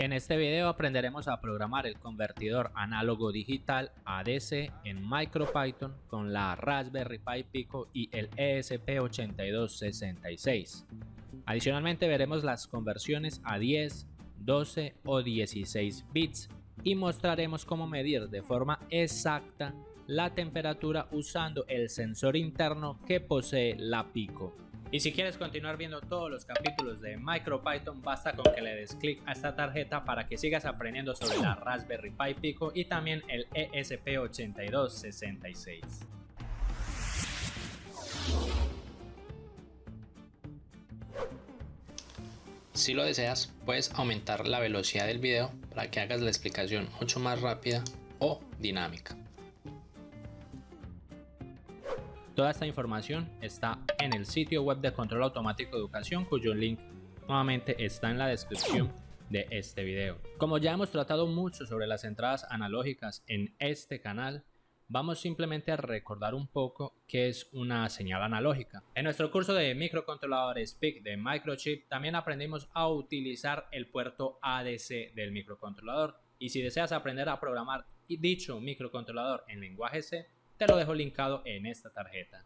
En este video aprenderemos a programar el convertidor análogo digital ADC en MicroPython con la Raspberry Pi Pico y el ESP8266. Adicionalmente veremos las conversiones a 10, 12 o 16 bits y mostraremos cómo medir de forma exacta la temperatura usando el sensor interno que posee la Pico. Y si quieres continuar viendo todos los capítulos de MicroPython, basta con que le des clic a esta tarjeta para que sigas aprendiendo sobre la Raspberry Pi Pico y también el ESP8266. Si lo deseas, puedes aumentar la velocidad del video para que hagas la explicación mucho más rápida o dinámica. Toda esta información está en el sitio web de Control Automático de Educación, cuyo link nuevamente está en la descripción de este video. Como ya hemos tratado mucho sobre las entradas analógicas en este canal, vamos simplemente a recordar un poco qué es una señal analógica. En nuestro curso de microcontroladores PIC de Microchip también aprendimos a utilizar el puerto ADC del microcontrolador, y si deseas aprender a programar dicho microcontrolador en lenguaje C, te lo dejo linkado en esta tarjeta.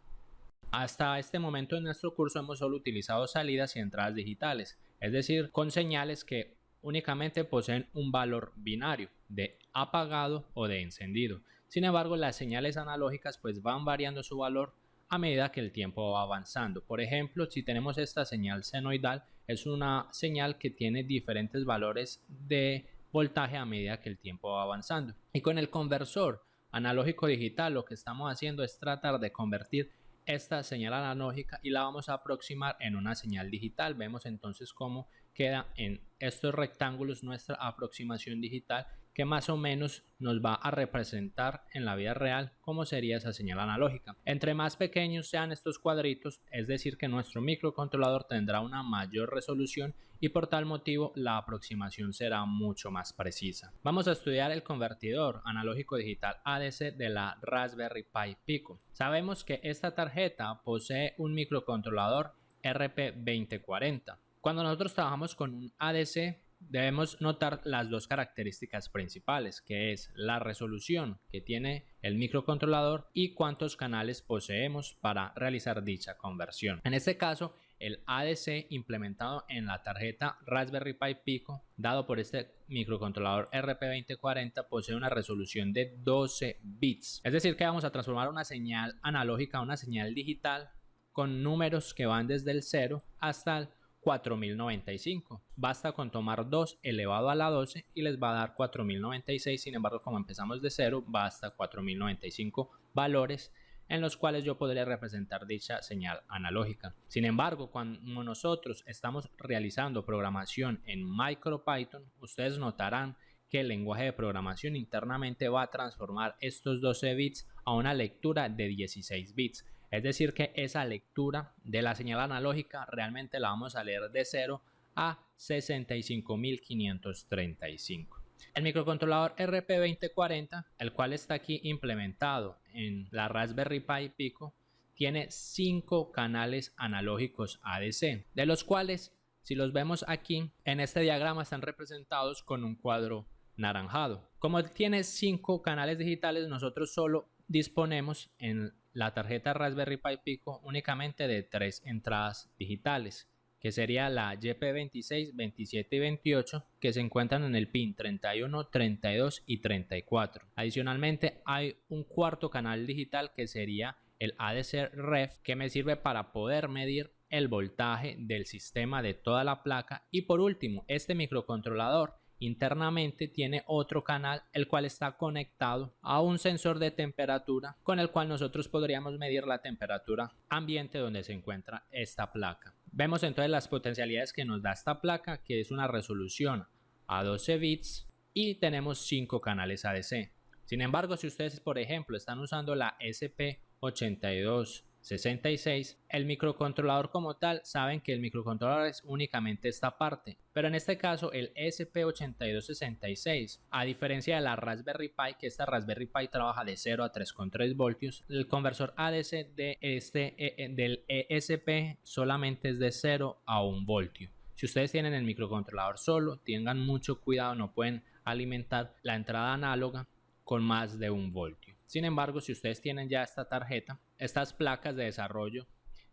Hasta este momento en nuestro curso hemos solo utilizado salidas y entradas digitales, es decir, con señales que únicamente poseen un valor binario de apagado o de encendido. Sin embargo, las señales analógicas pues van variando su valor a medida que el tiempo va avanzando. Por ejemplo, si tenemos esta señal senoidal, es una señal que tiene diferentes valores de voltaje a medida que el tiempo va avanzando. Y con el conversor analógico digital lo que estamos haciendo es tratar de convertir esta señal analógica y la vamos a aproximar en una señal digital. Vemos entonces cómo queda en estos rectángulos nuestra aproximación digital, que más o menos nos va a representar en la vida real cómo sería esa señal analógica. Entre más pequeños sean estos cuadritos, es decir que nuestro microcontrolador tendrá una mayor resolución y por tal motivo la aproximación será mucho más precisa. Vamos a estudiar el convertidor analógico digital ADC de la Raspberry Pi Pico. Sabemos que esta tarjeta posee un microcontrolador RP2040. Cuando nosotros trabajamos con un ADC, debemos notar las dos características principales, que es la resolución que tiene el microcontrolador y cuántos canales poseemos para realizar dicha conversión. En este caso, el ADC implementado en la tarjeta Raspberry Pi Pico, dado por este microcontrolador RP2040, posee una resolución de 12 bits. Es decir, que vamos a transformar una señal analógica a una señal digital con números que van desde el 0 hasta el 4095. Basta con tomar 2 elevado a la 12 y les va a dar 4096. Sin embargo, como empezamos de 0, va hasta 4095 valores en los cuales yo podría representar dicha señal analógica. Sin embargo, cuando nosotros estamos realizando programación en MicroPython, ustedes notarán que el lenguaje de programación internamente va a transformar estos 12 bits a una lectura de 16 bits. Es decir que esa lectura de la señal analógica realmente la vamos a leer de 0 a 65.535. El microcontrolador RP2040, el cual está aquí implementado en la Raspberry Pi Pico, tiene 5 canales analógicos ADC, de los cuales, si los vemos aquí, en este diagrama están representados con un cuadro naranjado. Como tiene 5 canales digitales, nosotros solo disponemos en la tarjeta Raspberry Pi Pico únicamente de 3 entradas digitales, que sería la YP26, 27 y 28, que se encuentran en el pin 31, 32 y 34. Adicionalmente hay un cuarto canal digital que sería el ADC Ref, que me sirve para poder medir el voltaje del sistema de toda la placa. Y por último, este microcontrolador internamente tiene otro canal, el cual está conectado a un sensor de temperatura con el cual nosotros podríamos medir la temperatura ambiente donde se encuentra esta placa. Vemos entonces las potencialidades que nos da esta placa, que es una resolución a 12 bits y tenemos 5 canales ADC. Sin embargo, si ustedes por ejemplo están usando la ESP8266, el microcontrolador como tal, saben que el microcontrolador es únicamente esta parte, pero en este caso el ESP8266, a diferencia de la Raspberry Pi, que esta Raspberry Pi trabaja de 0 a 3,3 voltios, el conversor ADC de del ESP solamente es de 0 a 1 voltio. Si ustedes tienen el microcontrolador solo, tengan mucho cuidado, no pueden alimentar la entrada análoga con más de 1 voltio. Sin embargo, si ustedes tienen ya esta tarjeta, estas placas de desarrollo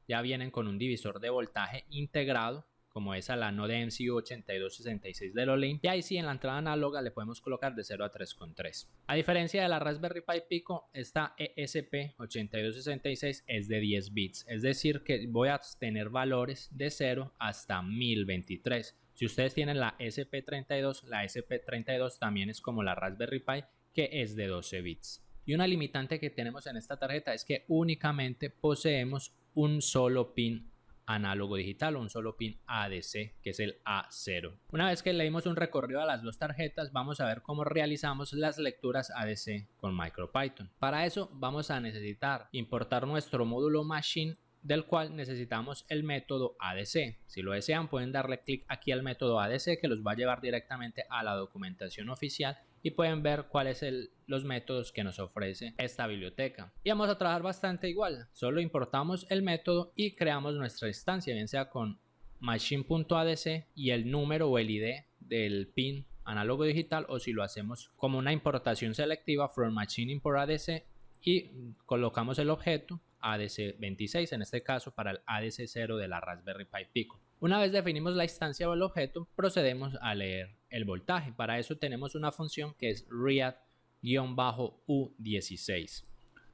ya vienen con un divisor de voltaje integrado, como esa la Node MCU 8266 de Olin, y ahí sí en la entrada análoga le podemos colocar de 0 a 3,3. A diferencia de la Raspberry Pi Pico, esta ESP8266 es de 10 bits, es decir que voy a tener valores de 0 hasta 1023. Si ustedes tienen la SP32, la SP32 también es como la Raspberry Pi, que es de 12 bits. Y una limitante que tenemos en esta tarjeta es que únicamente poseemos un solo pin análogo digital o un solo pin ADC, que es el A0. Una vez que le dimos un recorrido a las dos tarjetas, vamos a ver cómo realizamos las lecturas ADC con MicroPython. Para eso vamos a necesitar importar nuestro módulo Machine, del cual necesitamos el método ADC. Si lo desean, pueden darle clic aquí al método ADC, que los va a llevar directamente a la documentación oficial y pueden ver cuáles son los métodos que nos ofrece esta biblioteca. Y vamos a trabajar bastante igual, solo importamos el método y creamos nuestra instancia, bien sea con machine.adc y el número o el ID del pin análogo digital, o si lo hacemos como una importación selectiva from machine import ADC y colocamos el objeto ADC26, en este caso para el ADC0 de la Raspberry Pi Pico. Una vez definimos la instancia o el objeto, procedemos a leer el voltaje. Para eso tenemos una función que es read-u16,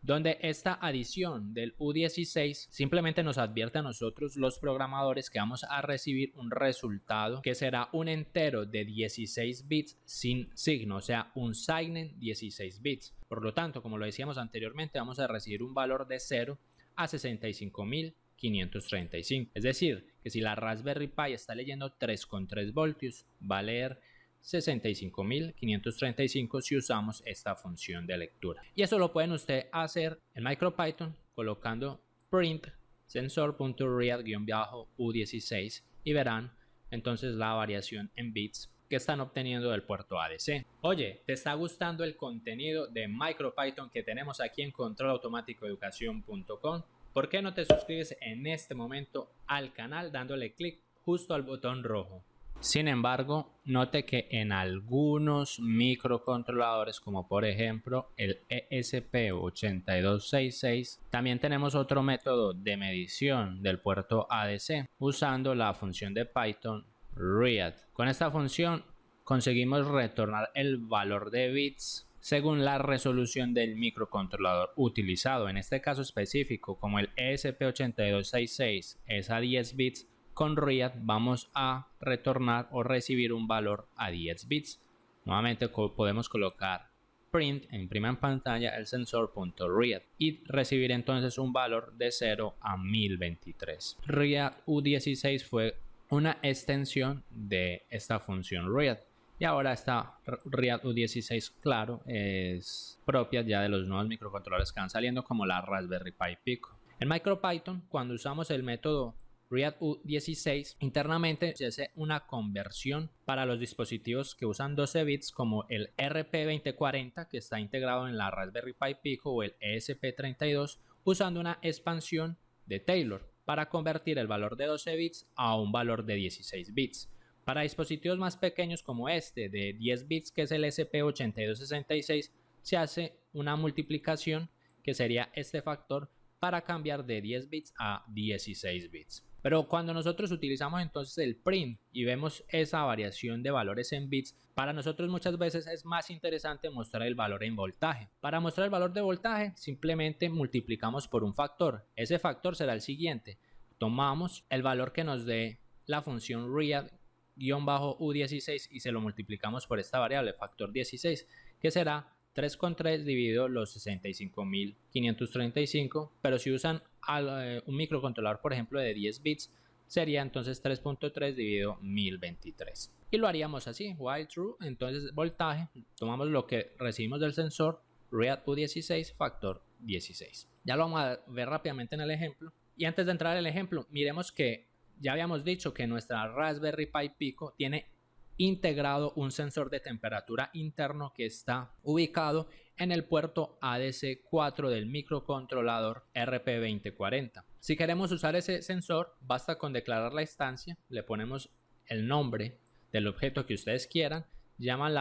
donde esta adición del U16 simplemente nos advierte a nosotros los programadores que vamos a recibir un resultado que será un entero de 16 bits sin signo, o sea, un signen 16 bits. Por lo tanto, como lo decíamos anteriormente, vamos a recibir un valor de 0 a 65.535. Es decir, que si la Raspberry Pi está leyendo 3,3 voltios, va a leer 65.535 si usamos esta función de lectura. Y eso lo pueden ustedes hacer en MicroPython colocando print sensor.read-u16 y verán entonces la variación en bits que están obteniendo del puerto ADC. Oye, ¿te está gustando el contenido de MicroPython que tenemos aquí en controlautomaticoeducacion.com? ¿Por qué no te suscribes en este momento al canal dándole clic justo al botón rojo? Sin embargo, note que en algunos microcontroladores, como por ejemplo el ESP8266, también tenemos otro método de medición del puerto ADC usando la función de Python read. Con esta función conseguimos retornar el valor de bits según la resolución del microcontrolador utilizado. En este caso específico, como el ESP8266 es a 10 bits, con read vamos a retornar o recibir un valor a 10 bits. Nuevamente podemos colocar print, imprima en pantalla el sensor.read y recibir entonces un valor de 0 a 1023. Read U16 fue una extensión de esta función read. Y ahora esta read U16, claro, es propia ya de los nuevos microcontroladores que van saliendo como la Raspberry Pi Pico. En MicroPython, cuando usamos el método read-u16, internamente se hace una conversión para los dispositivos que usan 12 bits como el RP2040 que está integrado en la Raspberry Pi Pico o el ESP32, usando una expansión de Taylor para convertir el valor de 12 bits a un valor de 16 bits. Para dispositivos más pequeños como este de 10 bits, que es el SP8266, se hace una multiplicación que sería este factor para cambiar de 10 bits a 16 bits. Pero cuando nosotros utilizamos entonces el print y vemos esa variación de valores en bits, para nosotros muchas veces es más interesante mostrar el valor en voltaje. Para mostrar el valor de voltaje simplemente multiplicamos por un factor. Ese factor será el siguiente. Tomamos el valor que nos dé la función read-u16 y se lo multiplicamos por esta variable, factor 16, que será 3,3 dividido los 65.535, pero si usan un microcontrolador, por ejemplo, de 10 bits, sería entonces 3.3 dividido 1023. Y lo haríamos así, while true, entonces voltaje, tomamos lo que recibimos del sensor, read U16, factor 16. Ya lo vamos a ver rápidamente en el ejemplo. Y antes de entrar al ejemplo, miremos que ya habíamos dicho que nuestra Raspberry Pi Pico tiene integrado un sensor de temperatura interno que está ubicado en el puerto ADC4 del microcontrolador RP2040. Si queremos usar ese sensor, basta con declarar la instancia, le ponemos el nombre del objeto que ustedes quieran, llaman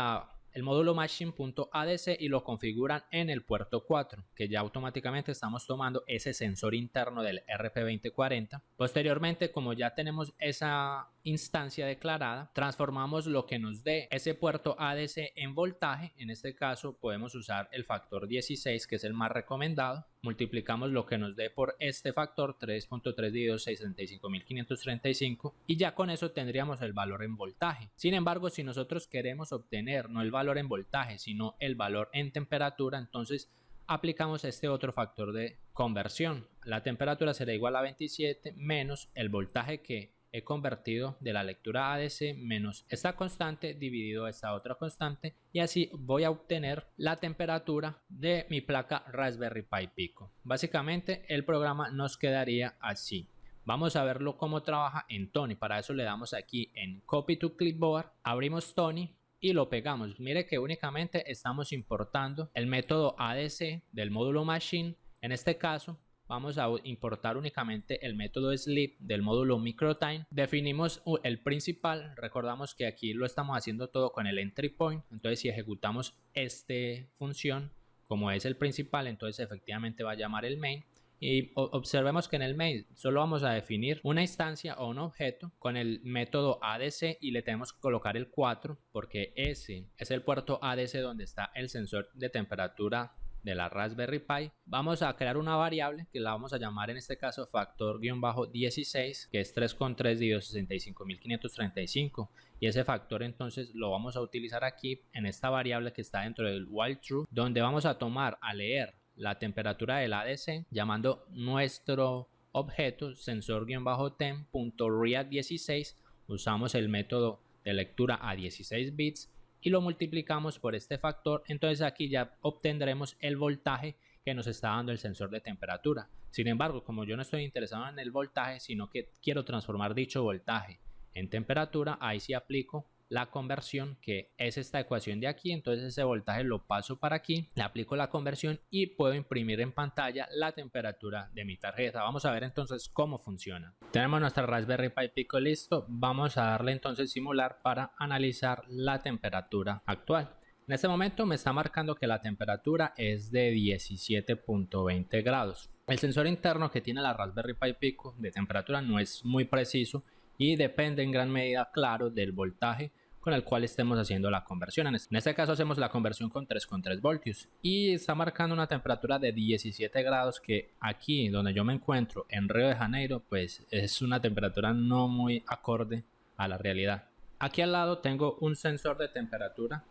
el módulo machine.adc y lo configuran en el puerto 4, que ya automáticamente estamos tomando ese sensor interno del RP2040. Posteriormente, como ya tenemos esa instancia declarada, transformamos lo que nos dé ese puerto ADC en voltaje. En este caso podemos usar el factor 16, que es el más recomendado. Multiplicamos lo que nos dé por este factor, 3.3 dividido 65.535, y ya con eso tendríamos el valor en voltaje. Sin embargo, si nosotros queremos obtener no el valor en voltaje, sino el valor en temperatura, entonces aplicamos este otro factor de conversión. La temperatura será igual a 27 menos el voltaje que he convertido de la lectura ADC menos esta constante dividido esta otra constante, y así voy a obtener la temperatura de mi placa Raspberry Pi Pico. Básicamente el programa nos quedaría así. Vamos a verlo cómo trabaja en Tony. Para eso le damos aquí en Copy to Clipboard, abrimos Tony y lo pegamos. Mire que únicamente estamos importando el método ADC del módulo Machine. En este caso vamos a importar únicamente el método sleep del módulo microtime. Definimos el principal. Recordamos que aquí lo estamos haciendo todo con el entry point. Entonces si ejecutamos esta función como es el principal, entonces efectivamente va a llamar el main. Y observemos que en el main solo vamos a definir una instancia o un objeto con el método ADC y le tenemos que colocar el 4 porque ese es el puerto ADC donde está el sensor de temperatura de la Raspberry Pi. Vamos a crear una variable que la vamos a llamar en este caso factor-16, que es 3,3 dividido 65.535, y ese factor entonces lo vamos a utilizar aquí en esta variable que está dentro del while true, donde vamos a tomar a leer la temperatura del ADC llamando nuestro objeto sensor-tem.read16. Usamos el método de lectura a 16 bits y lo multiplicamos por este factor. Entonces aquí ya obtendremos el voltaje que nos está dando el sensor de temperatura. Sin embargo, como yo no estoy interesado en el voltaje, sino que quiero transformar dicho voltaje en temperatura, ahí sí aplico la conversión, que es esta ecuación de aquí. Entonces ese voltaje lo paso para aquí, le aplico la conversión y puedo imprimir en pantalla la temperatura de mi tarjeta. Vamos a ver entonces cómo funciona. Tenemos nuestra Raspberry Pi Pico listo. Vamos a darle entonces simular para analizar la temperatura actual. En este momento me está marcando que la temperatura es de 17.20 grados. El sensor interno que tiene la Raspberry Pi Pico de temperatura no es muy preciso y depende en gran medida, claro, del voltaje con el cual estemos haciendo la conversión. En este caso hacemos la conversión con 3,3 voltios y está marcando una temperatura de 17 grados, que aquí donde yo me encuentro en Río de Janeiro pues es una temperatura no muy acorde a la realidad. Aquí al lado tengo un sensor de temperatura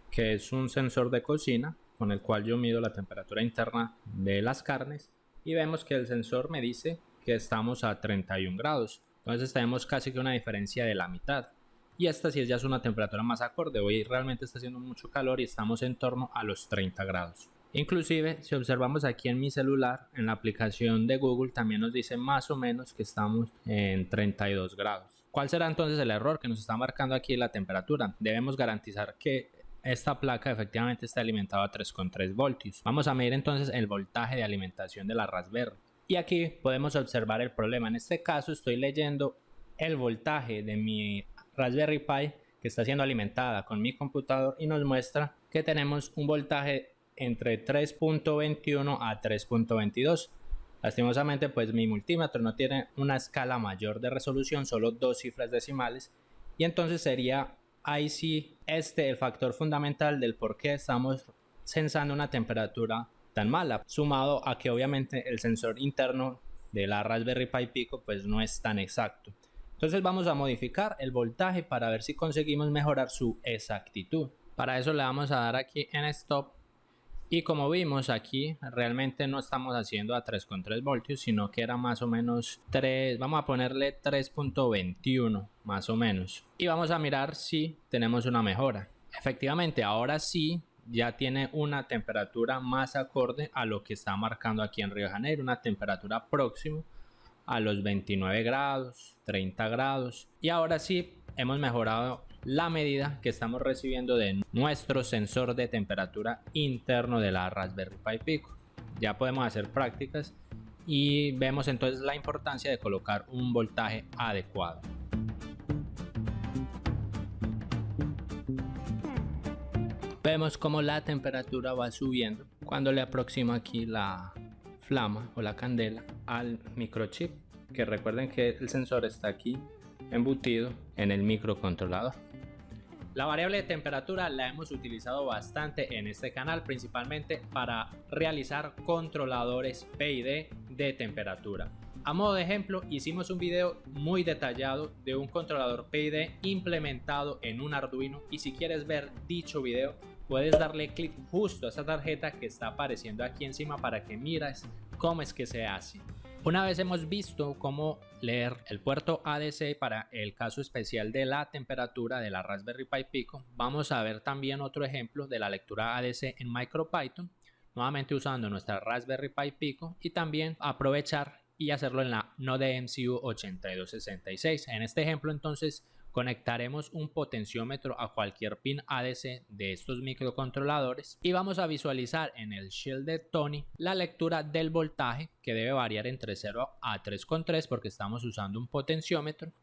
que es un sensor de cocina con el cual yo mido la temperatura interna de las carnes y vemos que el sensor me dice que estamos a 31 grados. Entonces tenemos casi que una diferencia de la mitad, y esta sí ya es una temperatura más acorde. Hoy realmente está haciendo mucho calor y estamos en torno a los 30 grados. Inclusive si observamos aquí en mi celular, en la aplicación de Google también nos dice más o menos que estamos en 32 grados. ¿Cuál será entonces el error que nos está marcando aquí la temperatura? Debemos garantizar que esta placa efectivamente está alimentada a 3,3 voltios. Vamos a medir entonces el voltaje de alimentación de la Raspberry. Y aquí podemos observar el problema. En este caso estoy leyendo el voltaje de mi Raspberry Pi que está siendo alimentada con mi computador y nos muestra que tenemos un voltaje entre 3.21 a 3.22. Lastimosamente pues mi multímetro no tiene una escala mayor de resolución, solo 2 cifras decimales, y entonces sería ahí sí el factor fundamental del por qué estamos sensando una temperatura tan mala, sumado a que obviamente el sensor interno de la Raspberry Pi Pico pues no es tan exacto. Entonces vamos a modificar el voltaje para ver si conseguimos mejorar su exactitud. Para eso le vamos a dar aquí en Stop, y como vimos aquí realmente no estamos haciendo a 3,3 voltios, sino que era más o menos 3, vamos a ponerle 3.21 más o menos, y vamos a mirar si tenemos una mejora. Efectivamente ahora sí ya tiene una temperatura más acorde a lo que está marcando aquí en Río de Janeiro, una temperatura próxima a los 29 grados, 30 grados, y ahora sí hemos mejorado la medida que estamos recibiendo de nuestro sensor de temperatura interno de la Raspberry Pi Pico. Ya podemos hacer prácticas y vemos entonces la importancia de colocar un voltaje adecuado. Vemos como la temperatura va subiendo cuando le aproximo aquí la flama o la candela al microchip, que recuerden que el sensor está aquí embutido en el microcontrolador. La variable de temperatura la hemos utilizado bastante en este canal, principalmente para realizar controladores PID de temperatura. A modo de ejemplo, hicimos un video muy detallado de un controlador PID implementado en un Arduino, y si quieres ver dicho video puedes darle clic justo a esta tarjeta que está apareciendo aquí encima para que mires cómo es que se hace. Una vez hemos visto cómo leer el puerto ADC para el caso especial de la temperatura de la Raspberry Pi Pico, vamos a ver también otro ejemplo de la lectura ADC en MicroPython, nuevamente usando nuestra Raspberry Pi Pico, y también aprovechar y hacerlo en la Node MCU 8266. En este ejemplo entonces conectaremos un potenciómetro a cualquier pin ADC de estos microcontroladores y vamos a visualizar en el shell de Tony la lectura del voltaje, que debe variar entre 0 a 3,3 porque estamos usando un potenciómetro,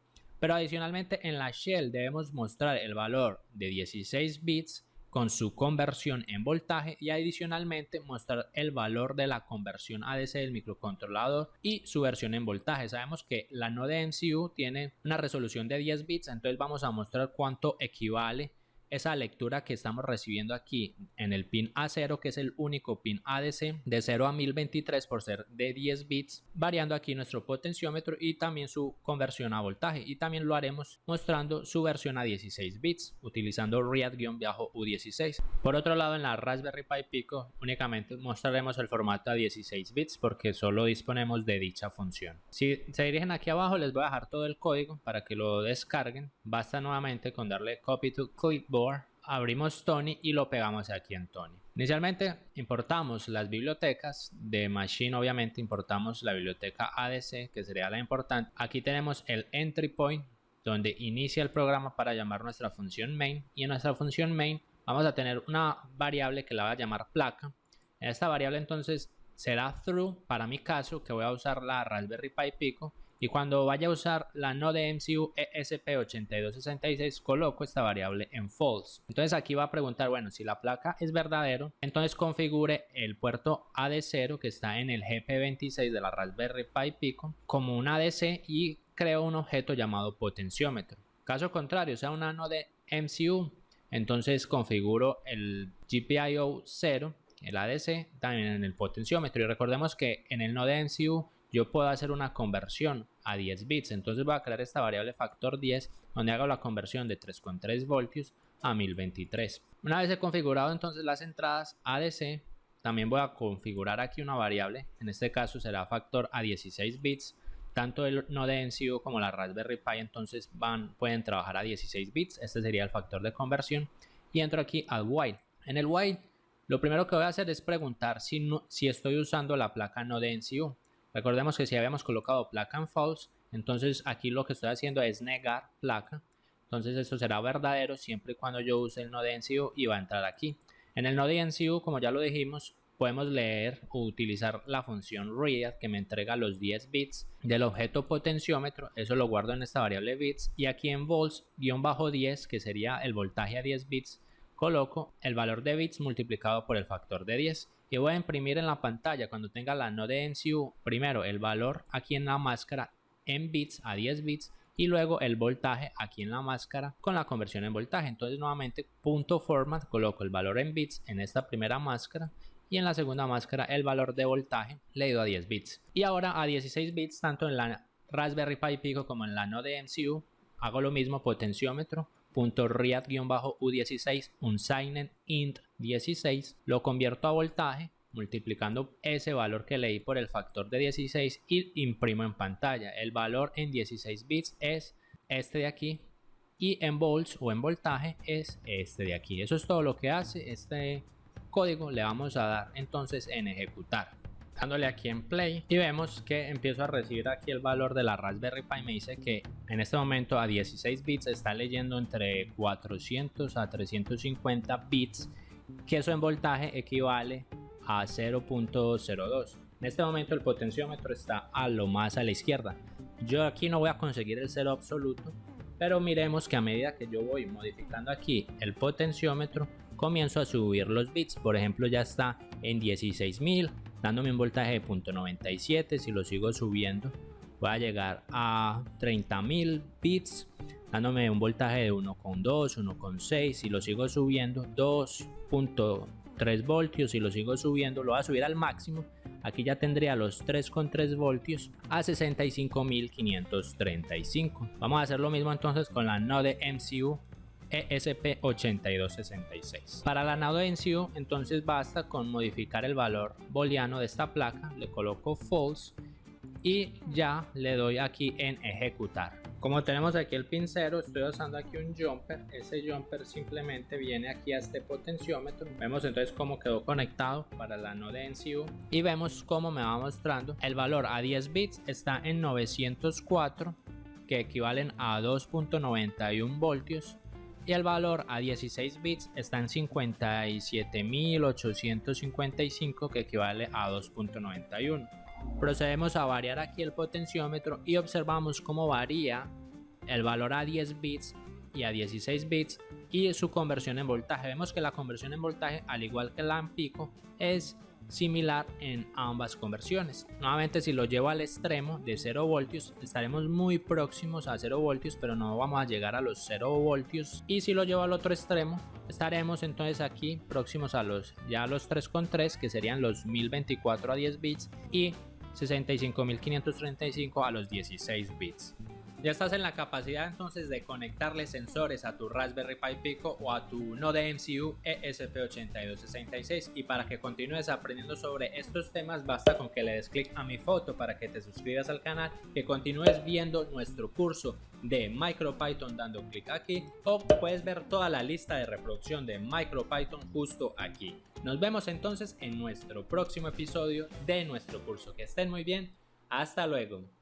pero adicionalmente en la shell debemos mostrar el valor de 16 bits con su conversión en voltaje y adicionalmente mostrar el valor de la conversión ADC del microcontrolador y su versión en voltaje. Sabemos que la Node MCU tiene una resolución de 10 bits, entonces vamos a mostrar cuánto equivale esa lectura que estamos recibiendo aquí en el pin A0, que es el único pin ADC de 0 a 1023 por ser de 10 bits, variando aquí nuestro potenciómetro y también su conversión a voltaje, y también lo haremos mostrando su versión a 16 bits utilizando RIAD-U16. Por otro lado, en la Raspberry Pi Pico únicamente mostraremos el formato a 16 bits porque solo disponemos de dicha función. Si se dirigen aquí abajo les voy a dejar todo el código para que lo descarguen. Basta nuevamente con darle copy to clipboard, abrimos Tony y lo pegamos aquí en Tony. Inicialmente importamos las bibliotecas de Machine, obviamente importamos la biblioteca ADC, que sería la importante. Aquí tenemos el entry point donde inicia el programa para llamar nuestra función main, y en nuestra función main vamos a tener una variable que la va a llamar placa. En esta variable entonces será through para mi caso, que voy a usar la Raspberry Pi Pico, y cuando vaya a usar la Node MCU ESP8266 coloco esta variable en false. Entonces aquí va a preguntar, bueno, si la placa es verdadero, entonces configure el puerto AD0 que está en el GP26 de la Raspberry Pi Pico como un ADC y creo un objeto llamado potenciómetro. Caso contrario, sea una Node MCU, entonces configuro el GPIO 0, el ADC, también en el potenciómetro, y recordemos que en el Node MCU yo puedo hacer una conversión a 10 bits, entonces voy a crear esta variable factor 10 donde hago la conversión de 3,3 voltios a 1023. Una vez he configurado entonces las entradas ADC, también voy a configurar aquí una variable, en este caso será factor a 16 bits. Tanto el Node MCU como la Raspberry Pi entonces pueden trabajar a 16 bits, este sería el factor de conversión, y entro aquí al while. En el while lo primero que voy a hacer es preguntar si estoy usando la placa Node MCU. Recordemos que si habíamos colocado placa en false, entonces aquí lo que estoy haciendo es negar placa. Entonces esto será verdadero siempre y cuando yo use el Node MCU y va a entrar aquí. En el Node MCU, como ya lo dijimos, podemos leer o utilizar la función read que me entrega los 10 bits del objeto potenciómetro. Eso lo guardo en esta variable bits, y aquí en volts-10, que sería el voltaje a 10 bits, coloco el valor de bits multiplicado por el factor de 10. Y voy a imprimir en la pantalla cuando tenga la Node MCU primero el valor aquí en la máscara en bits a 10 bits y luego el voltaje aquí en la máscara con la conversión en voltaje. Entonces nuevamente .format, coloco el valor en bits en esta primera máscara y en la segunda máscara el valor de voltaje leído a 10 bits. Y ahora a 16 bits tanto en la Raspberry Pi Pico como en la Node MCU hago lo mismo, potenciómetro .read-u16 unsigned int 16, lo convierto a voltaje multiplicando ese valor que leí por el factor de 16 y imprimo en pantalla. El valor en 16 bits es este de aquí y en volts o en voltaje es este de aquí. Eso es todo lo que hace este código. Le vamos a dar entonces en ejecutar, dándole aquí en play, y vemos que empiezo a recibir aquí el valor de la Raspberry Pi. Me dice que en este momento a 16 bits está leyendo entre 400 a 350 bits, que eso en voltaje equivale a 0.02. En este momento el potenciómetro está a lo más a la izquierda. Yo aquí no voy a conseguir el cero absoluto, pero miremos que a medida que yo voy modificando aquí el potenciómetro, comienzo a subir los bits. Por ejemplo, ya está en 16.000, dándome un voltaje de 0.97. Si lo sigo subiendo, voy a llegar a 30.000 bits, dándome un voltaje de 1.2, 1.6. Si lo sigo subiendo, 2.3 voltios. Si lo sigo subiendo, lo voy a subir al máximo. Aquí ya tendría los 3.3 voltios a 65.535. Vamos a hacer lo mismo entonces con la Node MCU ESP8266. Para la Node MCU entonces basta con modificar el valor booleano de esta placa, le coloco false y ya le doy aquí en ejecutar. Como tenemos aquí el pin 0, estoy usando aquí un jumper. Ese jumper simplemente viene aquí a este potenciómetro. Vemos entonces cómo quedó conectado para la Node MCU y vemos cómo me va mostrando el valor a 10 bits está en 904, que equivalen a 2.91 voltios, y el valor a 16 bits está en 57.855, que equivale a 2.91. Procedemos a variar aquí el potenciómetro y observamos cómo varía el valor a 10 bits y a 16 bits y su conversión en voltaje. Vemos que la conversión en voltaje, al igual que la en pico, es similar en ambas conversiones. Nuevamente, si lo llevo al extremo de 0 voltios, estaremos muy próximos a 0 voltios, pero no vamos a llegar a los 0 voltios. Y si lo llevo al otro extremo, estaremos entonces aquí próximos a los 3.3, que serían los 1024 a 10 bits y 65.535 a los 16 bits. Ya estás en la capacidad entonces de conectarle sensores a tu Raspberry Pi Pico o a tu Node MCU ESP8266, y para que continúes aprendiendo sobre estos temas basta con que le des clic a mi foto para que te suscribas al canal, que continúes viendo nuestro curso de MicroPython dando clic aquí, o puedes ver toda la lista de reproducción de MicroPython justo aquí. Nos vemos entonces en nuestro próximo episodio de nuestro curso. Que estén muy bien, hasta luego.